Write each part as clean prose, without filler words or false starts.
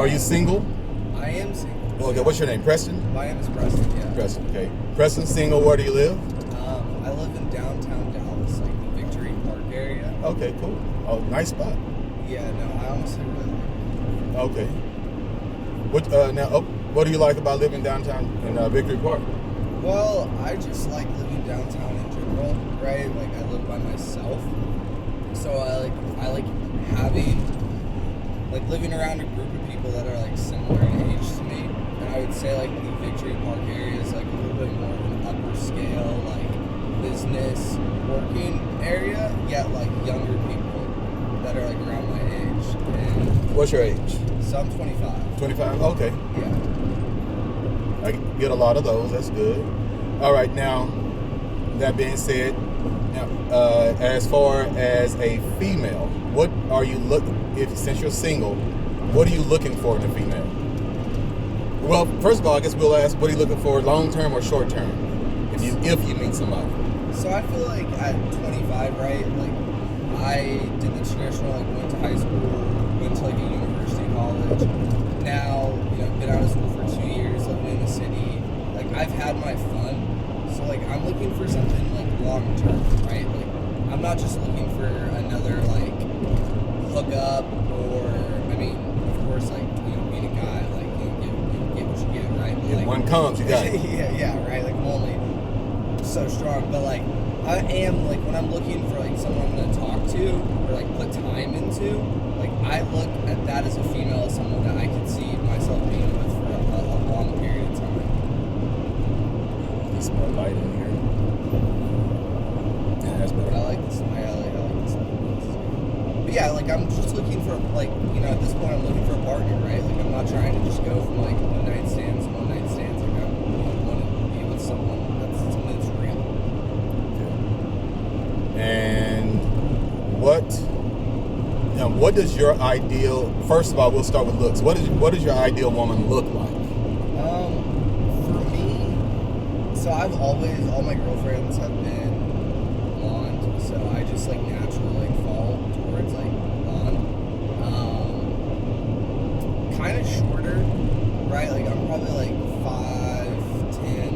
Are you single? I am single. Okay, what's your name? Preston? My name is Preston, yeah. Preston, okay. Preston, single, where do you live? I live in downtown Dallas, like the Victory Park area. Okay, cool. Oh, nice spot. Yeah, no, I honestly really like it. Okay. What do you like about living downtown in Victory Park? Well, I just like living downtown in general, right? Like, I live by myself. So I like having, like, living around a group of people that are, like, similar in age to me. And I would say, like, the Victory Park area is, like, a little bit more of an upper scale, like, business working area, yet, like, younger people that are, like, around my age. And what's your age? so I'm 25. 25? Okay. Yeah. I get a lot of those. That's good. All right. Now, that being said, now, as far as a female, what are you since you're single, what are you looking for in a female? Well, first of all, I guess we'll ask, what are you looking for, long term or short term, if you meet somebody? So I feel like at 25, right? Like, I did the traditional, like, went to high school, went to, like, a university, college. Now, been out of school for 2 years, living in the city. Like, I've had my fun. So, like, I'm looking for something, like, long term, right? Like, I'm not just looking for another, like, hookup or, I mean, of course, like, being a guy, like, get what you get, right? But, if like, one comes, you got it. yeah, right? Like, I'm only so strong. But, like, I am, like, when I'm looking for, like, someone I'm going to talk to or, like, put time into, like, I look at that as a female, as someone that I can see myself being with for a long period of time. There's more light in here. Yeah, that's better. I like this. I like this. But yeah, like, I'm just looking for, like, at this point, I'm looking for a partner, right? Like, I'm not trying to just go from, like, one night stands. Like, I want to be with someone that's real. And what does your ideal? First of all, we'll start with looks. What does your ideal woman look like? For me, so I've always, all my girlfriends have been blonde, so I just, like, naturally, like, fall towards, like, blonde. Kind of shorter, right? Like, I'm probably, like, 5'10",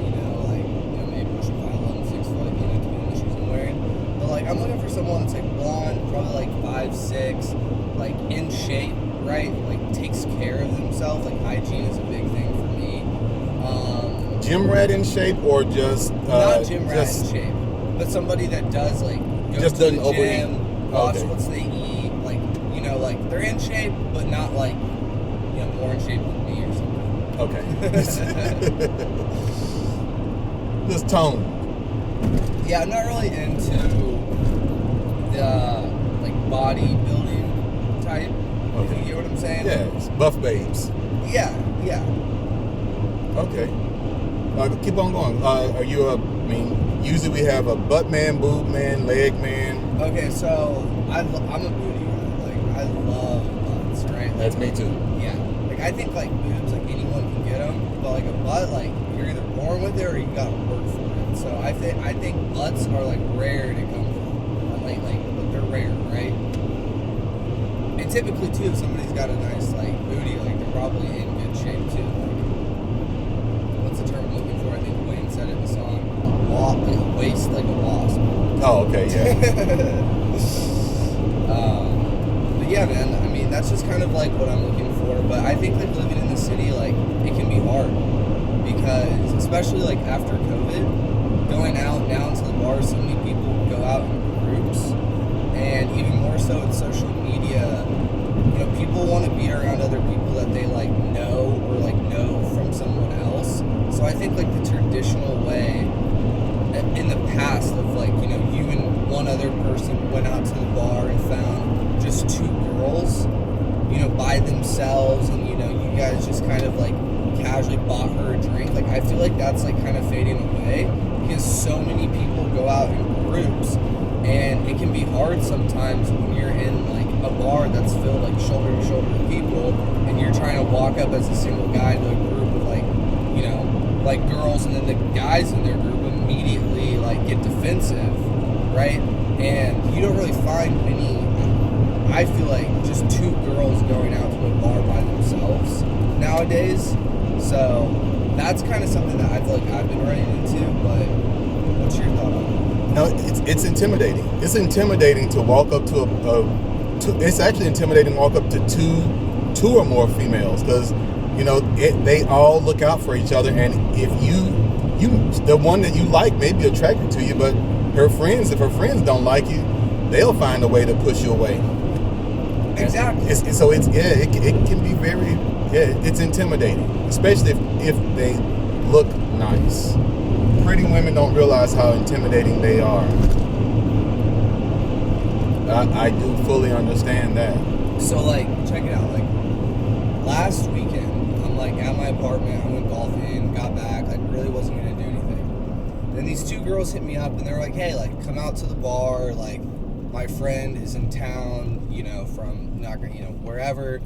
maybe pushing 5'11", 6 foot, depending on the shoes I'm wearing. But, like, I'm looking for someone that's, like, blonde, probably, like, 5'6", like, in shape, right? Like, takes care of themselves. Like, hygiene is a big thing for me. Gym rat in shape, or just not gym rat in shape, but somebody that does, like, go just to doesn't the overeat. gym, watch what they eat, like, like, they're in shape, but not, like, more in shape than me or something. Okay. Just tone. Yeah, I'm not really into the, like, bodybuilding type. Okay. If you get what I'm saying? Yeah, it's buff babes. Yeah. Okay. Keep on going. Are you usually we have a butt man, boob man, leg man. Okay, so I'm a booty guy. Like, I love butts, right? That's me too. Yeah. Like, I think, like, boobs, like, anyone can get them, but, like, a butt, like, you're either born with it or you gotta work for it. So I think butts are, like, rare to come from. Like they're rare, right? And typically, too, if somebody's got a nice, like, booty, like, they're probably in good shape, too. Like, what's the term I'm looking for? I think Wayne said it in the song. Like a waist like a wasp. Oh, okay, yeah. But yeah, man, I mean, that's just kind of, like, what I'm looking for. But I think, like, living in the city, like, it can be hard. Because, especially, like, after COVID, going out down to the bar, so many people go out in groups. And even more so in social media, people want to be around other people that they, like, know or, like, know from someone else. So I think, like, the traditional way in the past of, like, you and one other person went out to the bar and found just two girls, by themselves, and, you guys just kind of, like, casually bought her a drink. Like, I feel like that's, like, kind of fading away because so many people go out in groups, and it can be hard sometimes when you're in, like, a bar that's filled, like, shoulder to shoulder with people, and you're trying to walk up as a single guy to a group of, like, like, girls, and then the guys in their group immediately, like, get defensive, right? And you don't really find many I feel like just two girls going out to a bar by themselves nowadays. So that's kind of something that I feel like I've been running into. But what's your thought on that? No, it's intimidating. It's intimidating to walk up to it's actually intimidating to walk up to two or more females, because they all look out for each other, and if the one that you like may be attracted to you, but if her friends don't like you, they'll find a way to push you away. Exactly. It can be very, it's intimidating, especially if they look nice. Pretty women don't realize how intimidating they are. I do fully understand that. So, like, check it out. Like, last weekend, I'm, like, at my apartment. I went golfing, got back. I really wasn't going to do anything. Then these two girls hit me up, and they're like, hey, like, come out to the bar. Like, my friend is in town, from, wherever.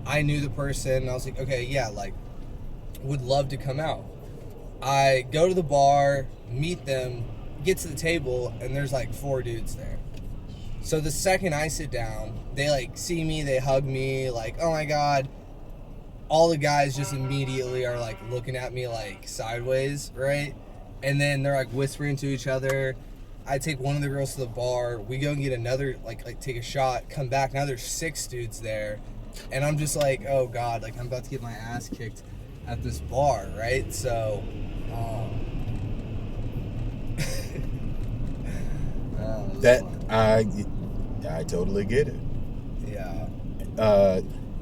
I knew the person. And I was like, okay, yeah, like, would love to come out. I go to the bar, meet them, get to the table, and there's, like, 4 dudes there. So the second I sit down, they like see me, they hug me, like, oh my God. All the guys just immediately are like looking at me like sideways, right? And then they're like whispering to each other. I take one of the girls to the bar, we go and get another, like take a shot, come back, now there's 6 dudes there. And I'm just like, oh God, like I'm about to get my ass kicked at this bar, right? So, that I totally get it. Yeah.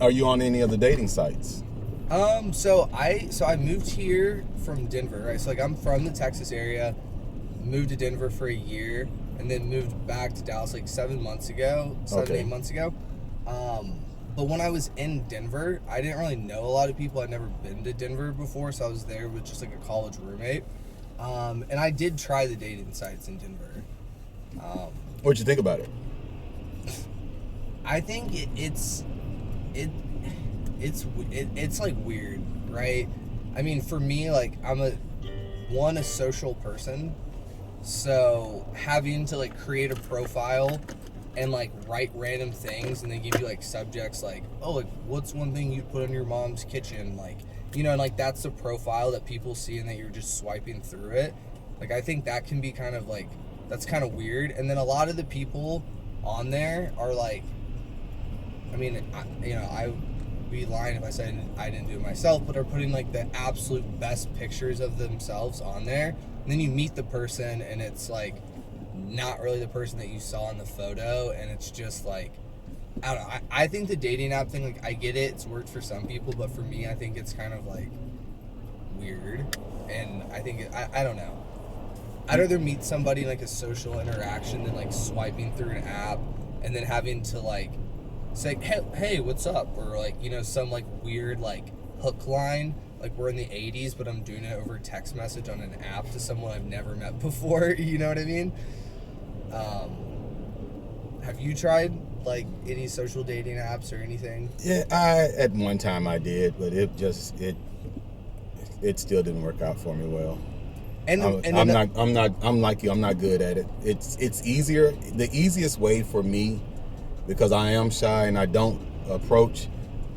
Are you on any of the dating sites? So I moved here from Denver, right? So like I'm from the Texas area, moved to Denver for a year, and then moved back to Dallas like 7 months ago, 8 months ago. But when I was in Denver, I didn't really know a lot of people. I'd never been to Denver before, so I was there with just like a college roommate. And I did try the dating sites in Denver. What'd you think about it? I think it's like weird, right? I mean, for me, like I'm a social person, so having to like create a profile and like write random things and then give you like subjects like, oh, like what's one thing you'd put in your mom's kitchen, like, and like that's the profile that people see and that you're just swiping through it. Like I think that can be kind of like, that's kind of weird. And then a lot of the people on there are like, I mean, I would be lying if I said I didn't do it myself, but are putting like the absolute best pictures of themselves on there. And then you meet the person and it's like not really the person that you saw in the photo. And it's just like, I don't know. I think the dating app thing, like I get it. It's worked for some people, but for me, I think it's kind of like weird. And I think, I don't know. I'd rather meet somebody in like a social interaction than like swiping through an app and then having to like say, hey, what's up? Or like, some like weird like hook line, like we're in the 80s, but I'm doing it over text message on an app to someone I've never met before. You know what I mean? Have you tried like any social dating apps or anything? Yeah, at one time I did, but it still didn't work out for me well. I'm like you. I'm not good at it. It's easier. The easiest way for me, because I am shy and I don't approach,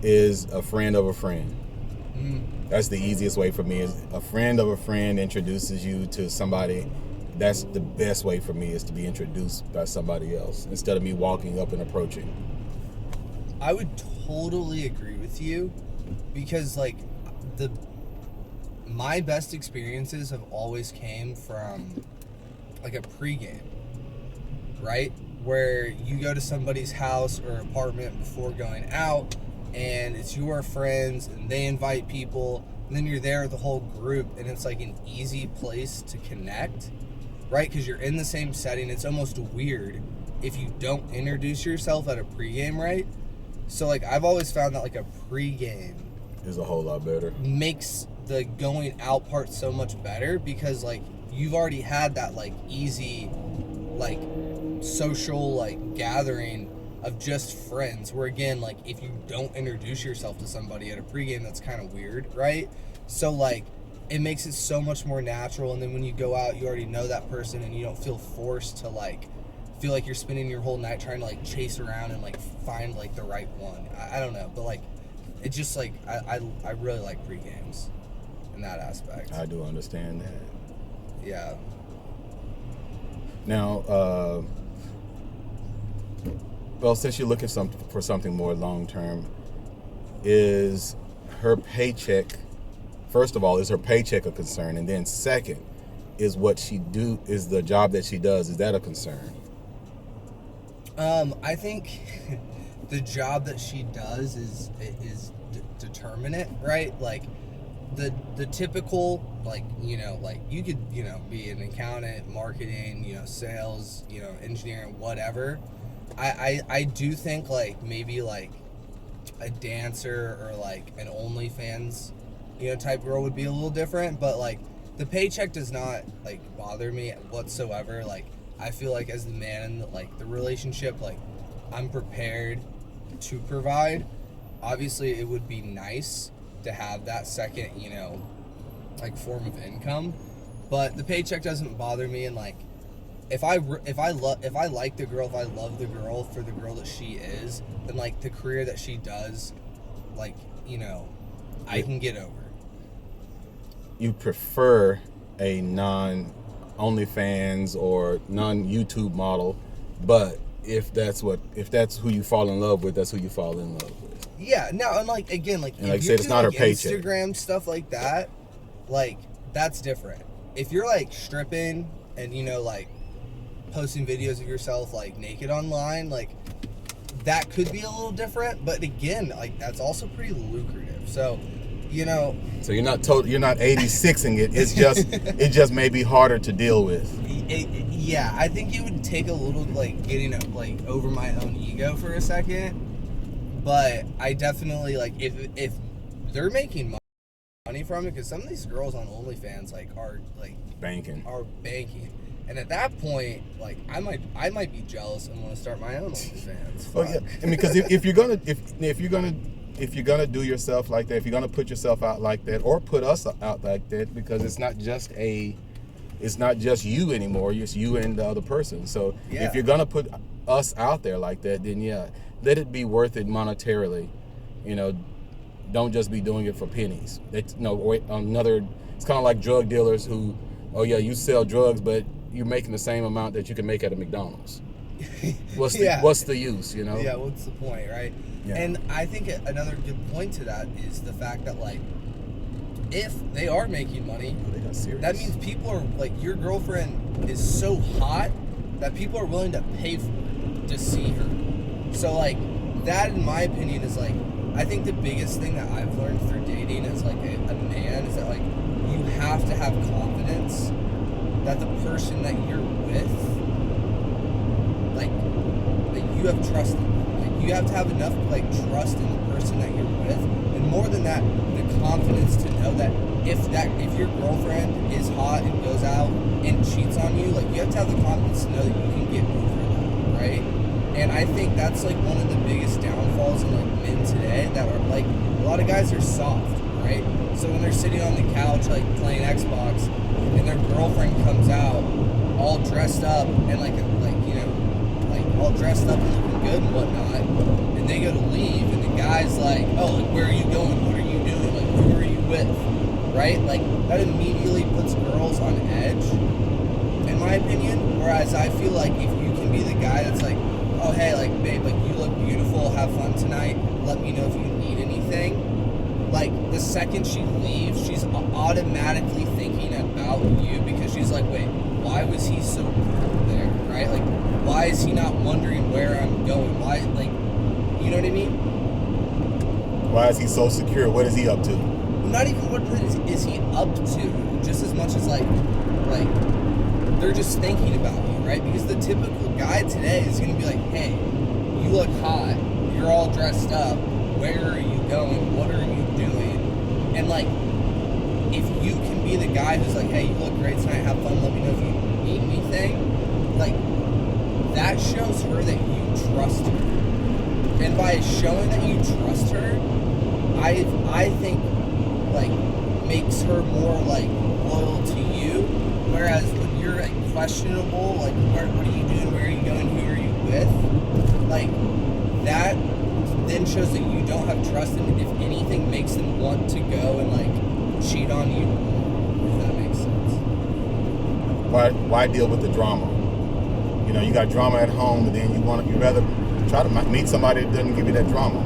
is a friend of a friend. That's the easiest way for me. Is a friend of a friend introduces you to somebody. That's the best way for me, is to be introduced by somebody else instead of me walking up and approaching. I would totally agree with you, because like my best experiences have always came from like a pregame, right? Where you go to somebody's house or apartment before going out and it's your friends and they invite people and then you're there with the whole group and it's like an easy place to connect, right? Because you're in the same setting. It's almost weird if you don't introduce yourself at a pregame, right? So like I've always found that like a pregame is a whole lot better. Makes the going out part so much better, because like you've already had that like easy like social like gathering of just friends, where again, like if you don't introduce yourself to somebody at a pregame, that's kind of weird, right? So like it makes it so much more natural, and then when you go out you already know that person and you don't feel forced to like feel like you're spending your whole night trying to like chase around and like find like the right one. I don't know, but like it's just like I really like pre-games in that aspect. I do understand that. Yeah. Now, well, since you're looking for something more long term, is her paycheck? First of all, is her paycheck a concern? And then second, is the job that she does, is that a concern? I think the job that she does is determinate, right? Like the typical, like, you know, like you could, you know, be an accountant, marketing, you know, sales, you know, engineering, whatever. I do think like maybe like a dancer or like an OnlyFans, you know, type girl would be a little different, but like the paycheck does not like bother me whatsoever. Like I feel like as the man in the relationship, like I'm prepared to provide. Obviously it would be nice to have that second, you know, like form of income, but the paycheck doesn't bother me. And like if I like the girl, if I love the girl for the girl that she is, then like the career that she does, like, you know, I can get over. You prefer a non-OnlyFans or non-YouTube model, but if that's who you fall in love with, that's who you fall in love with. Yeah, now, and like again, like, and like I said, it's not her paycheck. Instagram stuff like that, like that's different. If you're like stripping and, you know, like posting videos of yourself like naked online, like that could be a little different, but again, like that's also pretty lucrative. So, you know, so you're not 86ing it. It's just may be harder to deal with. Yeah, I think it would take a little like getting like over my own ego for a second, but I definitely like if they're making money from it, because some of these girls on OnlyFans like are like banking. And at that point, like I might be jealous and want to start my own OnlyFans. Well, yeah, I mean, because if you're gonna do yourself like that, if you're gonna put yourself out like that, or put us out like that, because it's not just you anymore. It's you and the other person. So yeah. If you're gonna put us out there like that, then yeah, let it be worth it monetarily. You know, don't just be doing it for pennies. It's It's kind of like drug dealers who, oh yeah, you sell drugs, but you're making the same amount that you can make at a McDonald's. What's the use, you know? Yeah, what's the point, right? Yeah. And I think another good point to that is the fact that, like, if they are making money, that means people are, like, your girlfriend is so hot that people are willing to pay for it to see her. So, like, that, in my opinion, is, like, I think the biggest thing that I've learned through dating as, like, a man is that, like, you have to have confidence that the person that you're with, like, that you have trust in. Like, you have to have enough, like, trust in the person that you're with, and more than that, the confidence to know that if your girlfriend is hot and goes out and cheats on you, like, you have to have the confidence to know that you can get over that, right? And I think that's, like, one of the biggest downfalls in, like, men today, that are, like, a lot of guys are soft, right? So when they're sitting on the couch, like, playing Xbox, and their girlfriend comes out all dressed up and like you know, like all dressed up and looking good and whatnot, and they go to leave, and the guy's like, oh, like, where are you going? What are you doing? Like, who are you with? Right? Like, that immediately puts girls on edge, in my opinion. Whereas I feel like if you can be the guy that's like, oh, hey, like, babe, like, you look beautiful, have fun tonight, let me know if you need anything. Like, the second she leaves, she's automatically thinking about you, because she's like, wait, why was he so cool there, right? Like, why is he not wondering where I'm going? Why, like, you know what I mean? Why is he so secure? What is he up to? Not even what is he up to, just as much as, like, they're just thinking about you, right? Because the typical guy today is going to be like, hey, you look hot, you're all dressed up, where are you going? What are you doing? And, like, if you can be the guy who's like, hey, you look great tonight, have fun, let me know if you need anything, like, that shows her that you trust her. And by showing that you trust her, I think, like, makes her more, like, loyal to you. Whereas when you're, like, questionable, like, what are you doing, where are you going, who are you with, like, that then shows that you don't have trust, and if anything makes them want to go and, like, cheat on you, if that makes sense. Why deal with the drama? You know, you got drama at home, but then you rather try to meet somebody that doesn't give you that drama.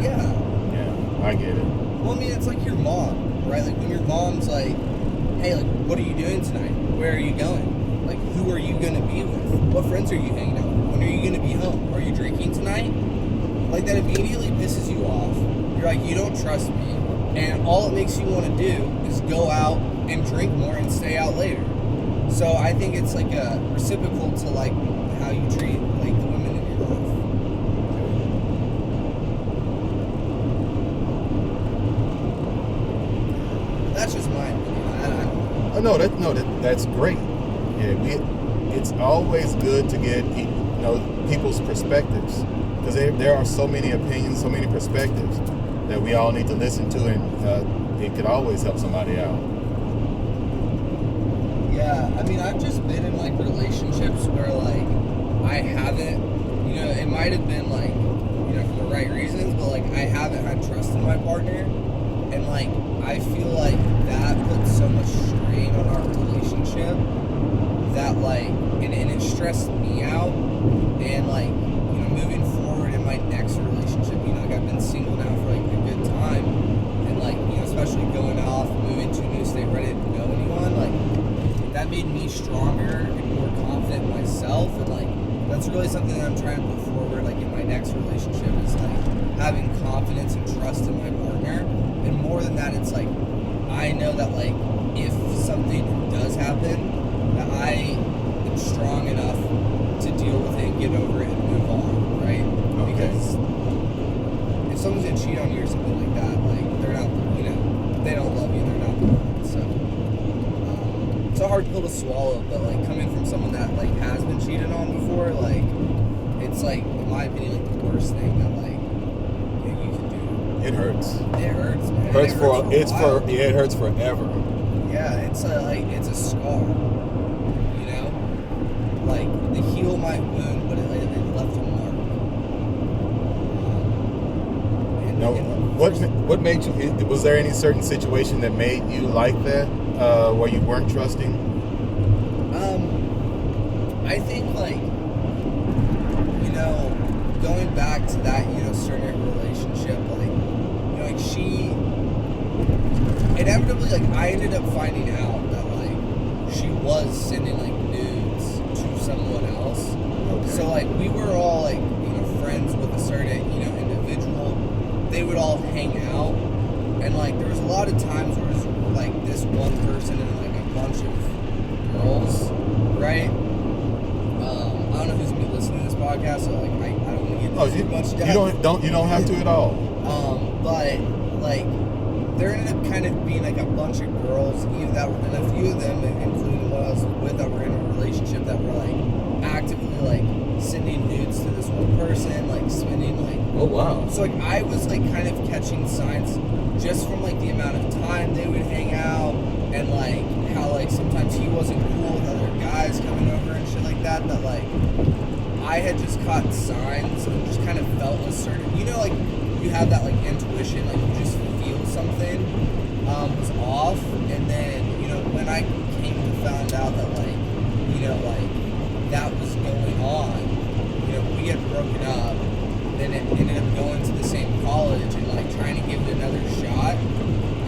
Yeah. Yeah, I get it. Well, I mean, it's like your mom, right? Like, when your mom's like, hey, like, what are you doing tonight? Where are you going? Like, who are you going to be with? What friends are you hanging out with? When are you going to be home? Are you drinking tonight? Like, that immediately pisses you off. You're like, you don't trust me. And all it makes you want to do is go out and drink more and stay out later. So I think it's like a reciprocal to, like, how you treat, like, the women in your life. That's just my opinion. That's great. Yeah, it's always good to get people's perspectives, because there are so many opinions, so many perspectives that we all need to listen to, and it could always help somebody out. Yeah, I mean, I've just been in, like, relationships where, like, I haven't, it might have been, like, for the right reasons, but, like, I haven't had trust in my partner, and, like, I feel like that puts so much strain on our relationship that, like, and it stressed me out, and, like, moving forward in my next relationship, like, I've been single now for, like, a good time, and, like, especially going off, moving to a new state, ready to know anyone, like, that made me stronger and more confident in myself, and, like, that's really something that I'm trying to put forward, like, in my next relationship, is, like, having confidence and trust in my partner. And more than that, it's like, I know that, like, if something does happen, that I am strong enough to deal with it and get over it and move on, right? Okay. Because if someone's gonna cheat on you or something like that, like, they're not, they don't love you, they're not the one. So it's a hard pill to swallow, but, like, coming from someone that, like, has been cheated on before, like, it's, like, in my opinion, like, the worst thing that, like, you can do. It hurts. It hurts, man. It hurts forever. Yeah, it's a scar. Like, the heal might wound, but it left a mark. What made you? Was there any certain situation that made you like that, where you weren't trusting? I think, like, going back to that, certain relationship, like, she inevitably, like, I ended up finding out that, like, she was sending, like, nudes to someone else. Okay. So, like, we were all, like, friends with a certain, individual. They would all hang out, and, like, there was a lot of times where it was, like, this one person and, like, a bunch of girls, right? I don't know who's gonna be listening to this podcast, so, like, I don't want to get into too much depth. You don't have to at all. But, like, there ended up kind of being, like, a bunch of girls, and a few of them, including what I was with, that were in a relationship, that were, like, actively, like, sending nudes to this one person, like, spending, like... Oh, wow. So, like, I was, like, kind of catching signs just from, like, the amount of time they would hang out, and, like, how, like, sometimes he wasn't cool with other guys coming over and shit like that, like, I had just caught signs and just kind of felt a certain... like, you have that, like, intuition, like, you just feel something was off, and then, when I came to find out that, like, like, that was going on, we had broken up, then it ended up going to the same college and, like, trying to give it another shot,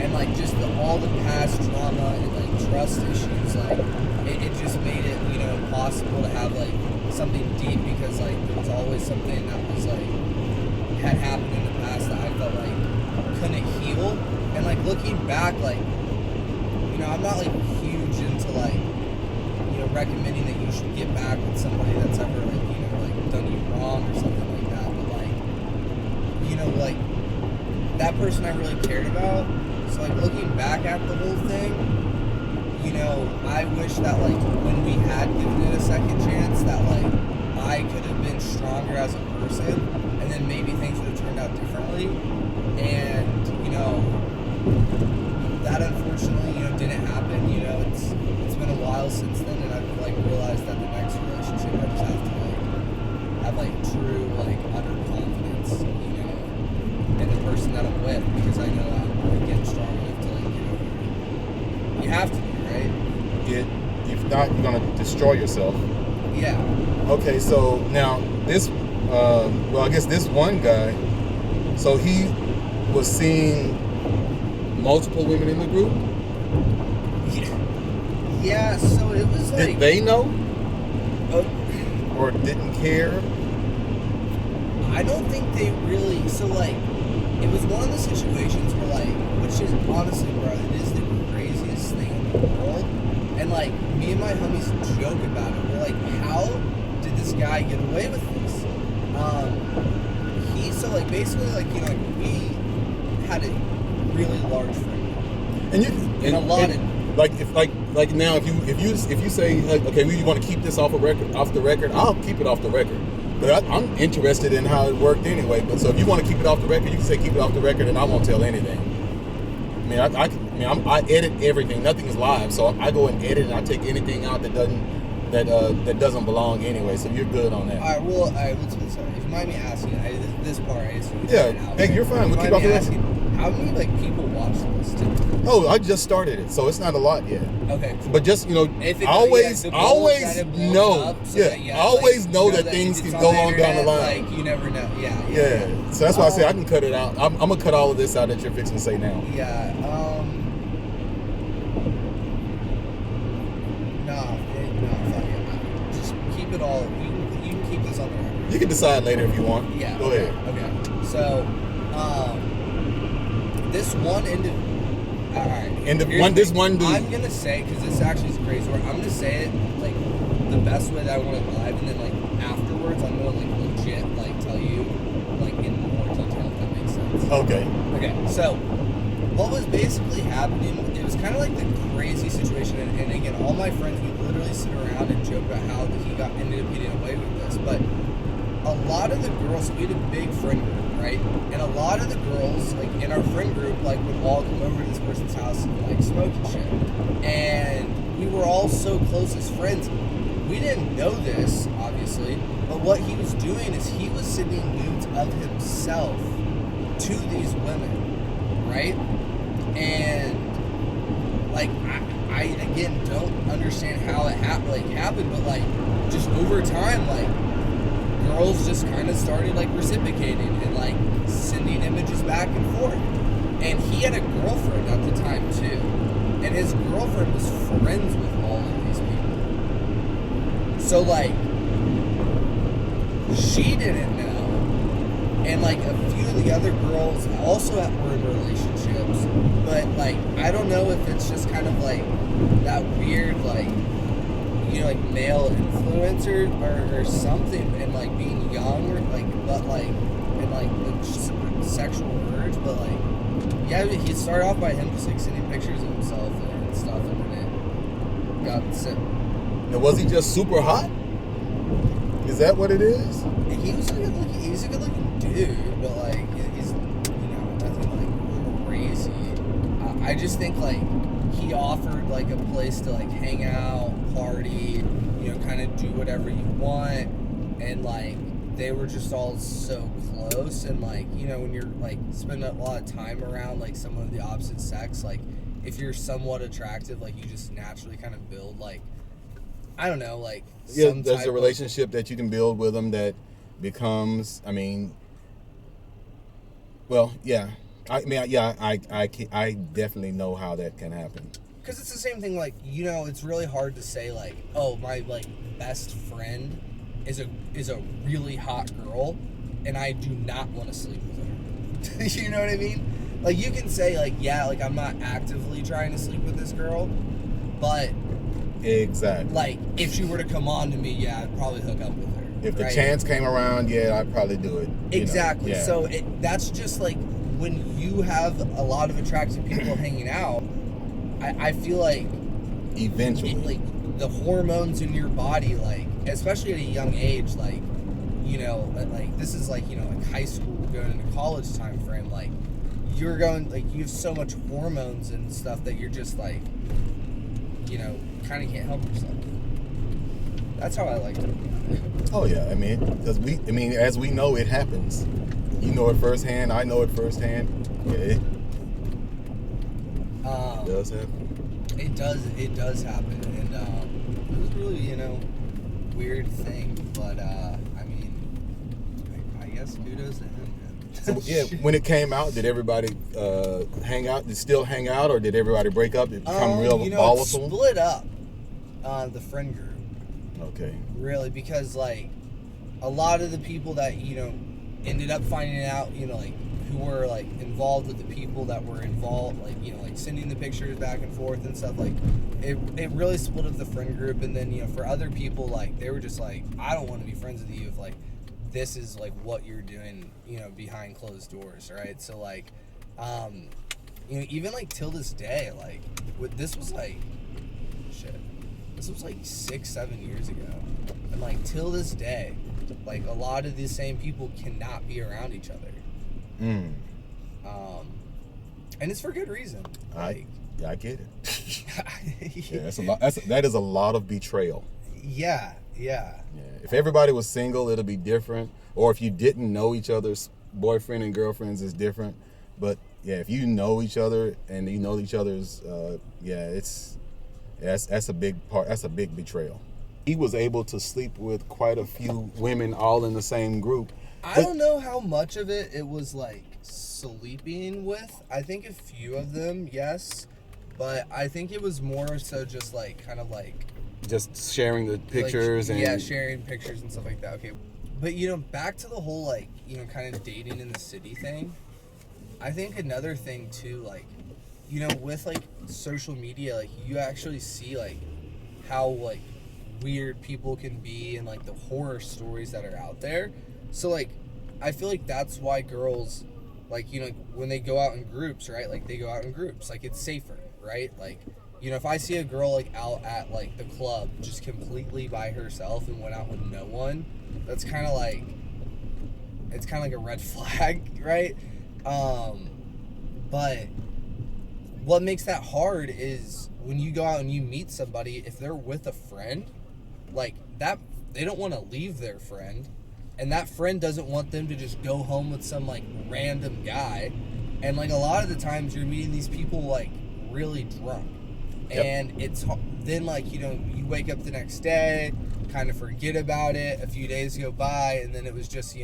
and, like, just all the past trauma and, like, trust issues, like, it just made it, impossible to have, like, something deep, because, like, there was always something that was, like, had happened in the past that I felt like couldn't heal. And, like, looking back, like, I'm not, like, huge into, like, recommending that you should get back with somebody that's ever, like, like, done you wrong or something like that, but, like, like, that person I really cared about. So, like, looking back at the whole thing, I wish that, like, when we had given it a second chance, that, like, I could have been stronger as a person, and then maybe things would have turned out differently. And, that unfortunately, didn't happen. It's been a while since then, and I've, like, get. If not, you're gonna destroy yourself. Yeah. Okay, so now this, well, I guess this one guy, so he was seeing multiple women in the group. Yeah. So it was like. Did they know? Oh, Or didn't care? I don't think they really. So like, it was one of the situations where like, which is honestly, bro, it is the craziest thing in the world. And like, me and my homies joke about it. We're like, how did this guy get away with this? So like basically like, you know, like we had a really large friend. And you and a lot of like if like now if you say like, okay, we want to keep this off the record, I'll keep it off the record. But I'm interested in how it worked anyway. But so if you want to keep it off the record, you can say keep it off the record, and I won't tell anything. I mean, I edit everything. Nothing is live, so I go and edit, and I take anything out that doesn't belong anyway. So you're good on that. All right. Well, sorry. If you mind me asking, this part, I assume. Yeah. Hey, you're fine. We'll keep off the record. How many like people watch this? Oh, I just started it, so it's not a lot yet. Okay. Cool. But just always know that things can go on down the line. Like you never know. Yeah. Yeah. So that's why I say I can cut it out. I'm gonna cut all of this out that you're fixing to say now. Yeah. Fuck it. Just keep it all. You can keep this on the record. You can decide later if you want. Yeah. Go ahead. Okay. So, this one all right. This one dude. I'm gonna say, because this actually is crazy. I'm gonna say it like the best way that I want it live, and then like afterwards, I'm gonna like legit like tell you like in more detail if that makes sense. Okay. Okay. So, what was basically happening? It was kind of like the crazy situation, and again, all my friends we literally sit around and joke about how he ended up getting away with this, but a lot of the girls, we had a big friend group, right? And a lot of the girls, like in our friend group, like would all come over to this person's house and like smoke and shit. And we were all so close as friends. We didn't know this, obviously, but what he was doing is he was sending nudes of himself to these women, right? And like I again don't understand how it happened, but like just over time, like girls just kind of started like reciprocating and like sending images back and forth. And he had a girlfriend at the time too, and his girlfriend was friends with all of these people. So like she didn't know, and like a few of the other girls also were in relationships, but like I don't know if it's just kind of like that weird like, you know, like male influencer or something, and like being young or like, but like, and like the sexual urge, but like, yeah, he started off by him just like sending pictures of himself and stuff, and then it got sick. Now, was he just super hot? Is that what it is? He was he's a good looking dude, but like he's, you know, nothing like crazy. I just think like he offered like a place to like hang out, party, you know, kind of do whatever you want, and like they were just all so close, and like, you know, when you're like spending a lot of time around like someone of the opposite sex, like if you're somewhat attractive, like you just naturally kind of build like, I don't know, like there's a relationship that you can build with them that becomes, I mean, well, yeah. I definitely know how that can happen. Because it's the same thing, like, you know, it's really hard to say, like, oh, my, like, best friend is a really hot girl, and I do not want to sleep with her. You know what I mean? Like, you can say, like, yeah, like, I'm not actively trying to sleep with this girl, but... Exactly. Like, if she were to come on to me, yeah, I'd probably hook up with her. If the chance came around, yeah, I'd probably do it. Exactly. Yeah. So that's just, like, when you have a lot of attractive people hanging out, I feel like eventually, like the hormones in your body, like especially at a young age, like, you know, like this is like, you know, like high school going into college time frame, like you're going, like you have so much hormones and stuff that you're just like, you know, kind of can't help yourself. That's how I like it. Oh yeah, I mean, because as we know, it happens. You know it firsthand. I know it firsthand. Yeah, it does happen. It does happen, and it was really, weird thing, but I mean, I guess kudos to him, man. So yeah, when it came out, did everybody hang out? Did still hang out, or did everybody break up? Did it become real it volatile? split up, the friend group. Okay. Really, because like a lot of the people that ended up finding out, like who were like involved with the people that were involved, like like sending the pictures back and forth and stuff, like it really split up the friend group. And then for other people, like they were just like, I don't want to be friends with you if like this is like what you're doing behind closed doors, right? So like even like till this day, like this was like 6-7 years ago, and like till this day, like a lot of these same people cannot be around each other. And it's for good reason. Like, I get it. Yeah, that's a lot. That is a lot of betrayal. Yeah. If everybody was single, it'll be different. Or if you didn't know each other's boyfriend and girlfriends, it's different. But yeah, if you know each other and you know each other's, that's a big part. That's a big betrayal. He was able to sleep with quite a few women all in the same group. I don't know how much of it was like sleeping with. I think a few of them, yes, but I think it was more so just like kind of like just sharing the pictures and sharing pictures and stuff like that. Okay, but back to the whole like kind of dating in the city thing. I think another thing too, like with like social media, like you actually see like how like weird people can be and like the horror stories that are out there. So like I feel like that's why girls like when they go out in groups, right? Like they go out in groups, like it's safer, right? Like if I see a girl like out at like the club just completely by herself and went out with no one, that's kind of like a red flag, right? But what makes that hard is when you go out and you meet somebody, if they're with a friend, like that, they don't want to leave their friend, and that friend doesn't want them to just go home with some like random guy. And like a lot of the times you're meeting these people like really drunk. Yep. And it's then like you wake up the next day, kind of forget about it, a few days go by, and then it was just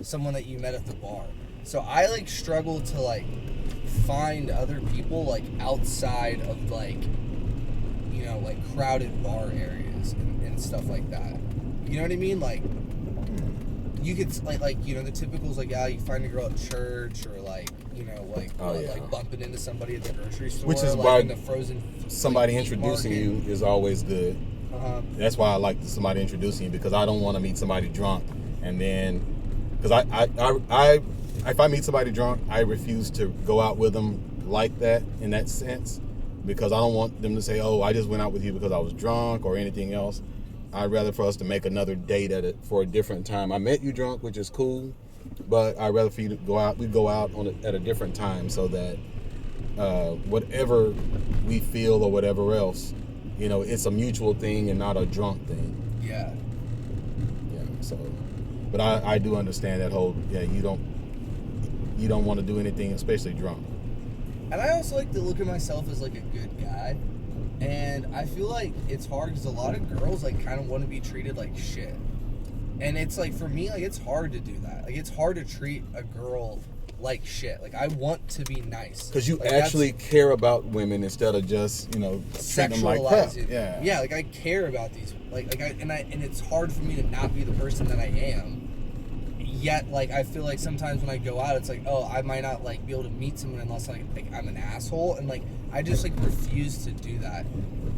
someone that you met at the bar. So I like struggle to like find other people like outside of like like crowded bar areas and stuff like that. You know what I mean? Like you could like the typicals, like you find a girl at church, or like like bumping into somebody at the grocery store, which is like why in the frozen somebody like, introducing market. you is always good. That's why I like somebody introducing you, because I don't want to meet somebody drunk and then because I if I meet somebody drunk, I refuse to go out with them like that, in that sense, because I don't want them to say, oh, I just went out with you because I was drunk or anything else. I'd rather for us to make another date for a different time. I met you drunk, which is cool, but I'd rather for you to go out. We go out at a different time, so that whatever we feel or whatever else, it's a mutual thing and not a drunk thing. Yeah. Yeah. So, but I do understand that whole you don't want to do anything, especially drunk. And I also like to look at myself as like a good guy. And I feel like it's hard because a lot of girls like kind of want to be treated like shit. And it's like, for me, like it's hard to do that. Like it's hard to treat a girl like shit. Like I want to be nice. Because you actually care about women instead of just, treat them like crap. Yeah. Yeah, like I care about these and it's hard for me to not be the person that I am. Yet, like, I feel like sometimes when I go out, it's like, oh, I might not, like, be able to meet someone unless, like I'm an asshole. And, like, I just, like, refuse to do that.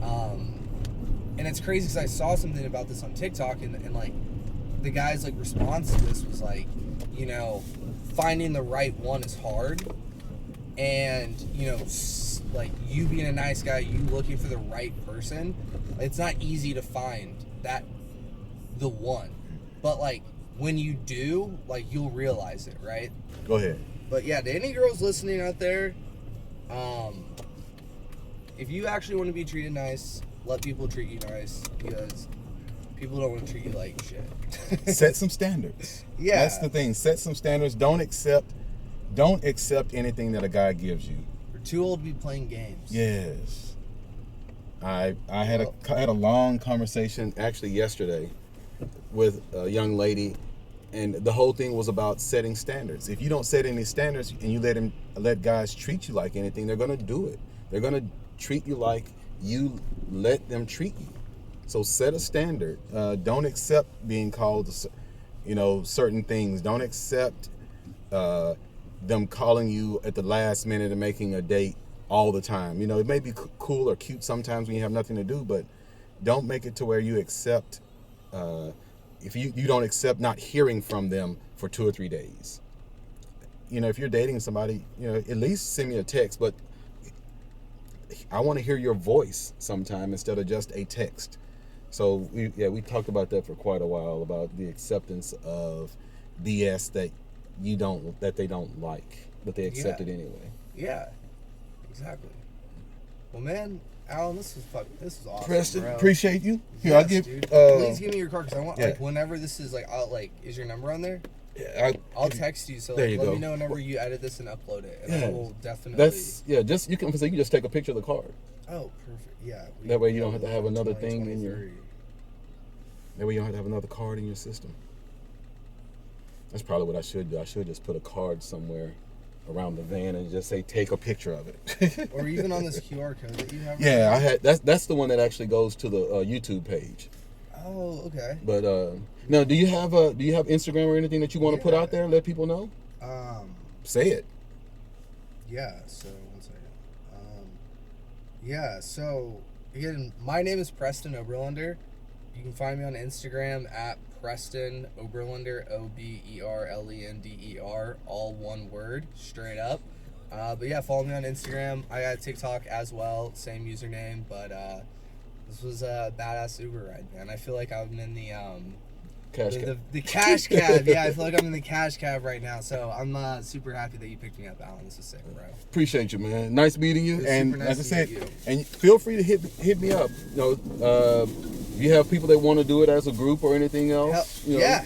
And it's crazy because I saw something about this on TikTok, and like, the guy's, like, response to this was, like, finding the right one is hard. And, like, you being a nice guy, you looking for the right person, it's not easy to find the one. But, like, when you do, like, you'll realize it, right? Go ahead. But yeah, to any girls listening out there, if you actually want to be treated nice, let people treat you nice, because people don't want to treat you like shit. Set some standards. Yeah. That's the thing. Set some standards. Don't accept anything that a guy gives you. We're too old to be playing games. Yes. I had a long conversation actually yesterday with a young lady, and the whole thing was about setting standards. If you don't set any standards and you let guys treat you like anything, they're gonna do it. They're gonna treat you like you let them treat you. So set a standard. Don't accept being called, certain things. Don't accept them calling you at the last minute and making a date all the time. It may be cool or cute sometimes when you have nothing to do, but don't make it to where you accept. If you don't accept not hearing from them for 2 or 3 days. If you're dating somebody, at least send me a text, but I want to hear your voice sometime instead of just a text. So we talked about that for quite a while, about the acceptance of BS that they don't like, but they accept it anyway. Yeah, exactly. Well, man, Alan, this is awesome, Preston, bro. appreciate you. Here, Yes, I'll give. dude. Please give me your card, because I want whenever this is is your number on there? Yeah, I'll text you. So there you let go. me know whenever you edit this and upload it, and I will definitely. You can just take a picture of the card. Oh, perfect. Yeah. That way you don't have to have another thing in your. That way you don't have to have another card in your system. That's probably what I should do. I should just put a card somewhere around the van and just say take a picture of it. Or even on this QR code that you have. Yeah, I had that's the one that actually goes to the YouTube page. Oh, okay. But now, do you have Instagram or anything that you want to put out there and let people know? Say it. Yeah. So 1 second. Yeah. So again, my name is Preston Oberlander. You can find me on Instagram at Preston Oberlander, Oberlender, all one word, straight up. But yeah, follow me on Instagram. I got TikTok as well, same username. But this was a badass Uber ride, man. I feel like I'm in the Cash cab. The cash cab. Yeah, I feel like I'm in the cash cab right now. So I'm super happy that you picked me up, Alan. This is sick, bro. Appreciate you, man. Nice meeting you. And nice as I said, you. and feel free to hit me up. If you have people that want to do it as a group or anything else. Yeah.